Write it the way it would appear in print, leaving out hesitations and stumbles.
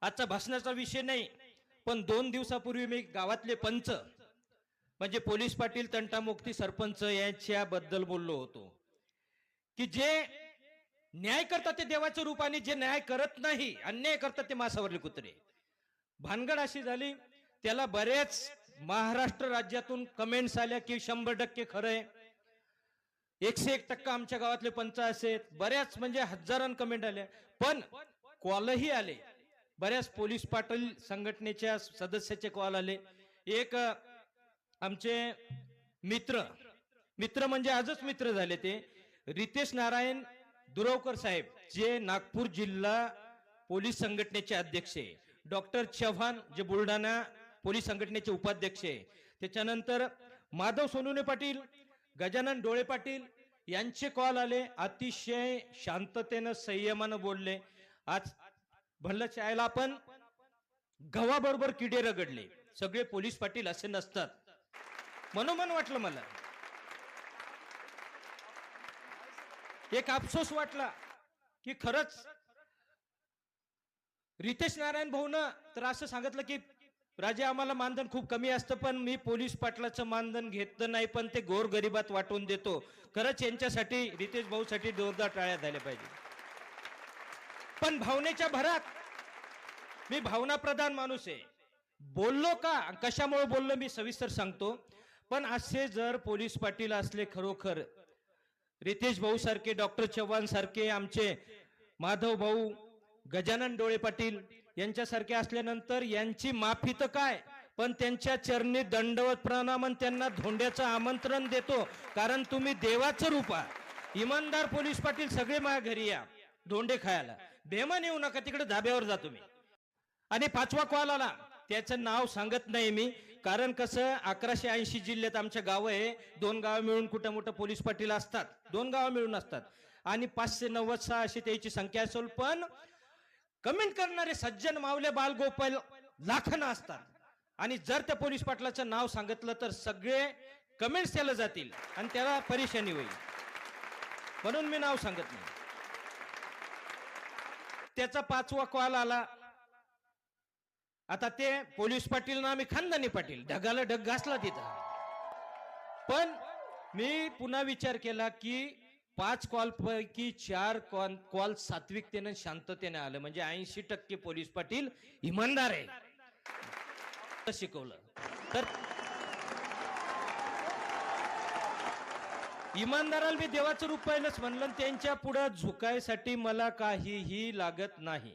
आजचा भाषणाचा विषय नाही, पण 2 दिवसापूर्वी मी गावातले पंच म्हणजे पोलीस पाटील, तंटामुक्ती सरपंच यांच्याबद्दल बोललो होतो की जे न्याय करतात ते देवाचं रूप आणि जे न्याय करत नाही, अन्याय करतात ते मासावरले कुत्रे. भानगड अशी झाली, त्याला बरेच महाराष्ट्र राज्यातून कमेंट्स आल्या की 100% खरंय, 101% आमच्या गावातले पंच असेल, बऱ्याच म्हणजे हजारां कमेंट आल्या. पण कॉलही आले, बऱ्याच पोलीस पाटील संघटनेच्या सदस्याचे कॉल आले. एक आमचे मित्र मित्र म्हणजे आजच मित्र झाले ते रितेश नारायण दुरवकर साहेब, जे नागपूर जिल्हा पोलीस संघटनेचे अध्यक्ष आहे. डॉक्टर चव्हाण, जे बुलढाणा पोलीस संघटनेचे उपाध्यक्ष आहे. त्याच्यानंतर माधव सोनुने पाटील, गजानन डोळे पाटील यांचे कॉल आले. अतिशय शांततेनं, संयमानं बोलले. आज भल्ल चायला आपण गव्हाबरोबर किडे रगडले. सगळे पोलीस पाटील असे नसतात. मनोमन वाटलं मला, एक अफसोस वाटला की खरंच रितेश नारायण भाऊनं तर असं सांगितलं की राजे आम्हाला मानधन खूप कमी असतं, पण मी पोलीस पाटलाचं मानधन घेत नाही, पण ते गोरगरिबात वाटून देतो. खरंच यांच्यासाठी, रितेश भाऊसाठी जोरदार टाळ्या झाल्या पाहिजे. पण भावनेच्या भरात, मी भावनाप्रधान माणूस आहे, बोललो का कशामुळे बोललो मी सविस्तर सांगतो. पण असे जर पोलीस पाटील असले खरोखर, रितेश भाऊ सारखे, डॉक्टर चव्हाण सारखे, आमचे माधव भाऊ, गजानन डोळे पाटील यांच्यासारखे असल्यानंतर यांची माफी तर काय, पण त्यांच्या चरणी दंडवत प्रणाम, त्यांना धोंड्याचं आमंत्रण देतो. कारण तुम्ही देवाचं रूप आहात. इमानदार पोलीस पाटील सगळे माझ्या घरी या धोंडे खायला, बेमान येऊ नका, तिकडे धाब्यावर जा तुम्ही. आणि 5वा कॉल आला, त्याचं नाव सांगत नाही मी, कारण कसं 1180 जिल्ह्यात आमच्या गाव आहे. 2 गाव मिळून कुठं मोठं पोलीस पाटील असतात, 2 गाव मिळून असतात, आणि 590 अशी त्याची संख्या असेल. पण कमेंट करणारे सज्जन मावले बालगोपाल लाखांना असतात. आणि जर त्या पोलीस पाटलाचं नाव सांगितलं तर सगळे कमेंट्स त्याला जातील आणि त्याला परेशानी होईल, म्हणून मी नाव सांगत नाही. त्याचा 5वा कॉल आला. आता ते पोलीस पाटील ना आम्ही खानदानी पाटील, ढगाला ढग घासला तिथं. पण मी पुन्हा विचार केला की 5 कॉल पैकी 4 कॉल सात्विकतेने, शांततेने आलं, म्हणजे 80% पोलीस पाटील इमानदार आहे. शिकवलं तर इमानदाराला मी देवाचं रूप पाहिलंच म्हणलं. त्यांच्या पुढे झुकायसाठी मला काहीही लागत नाही.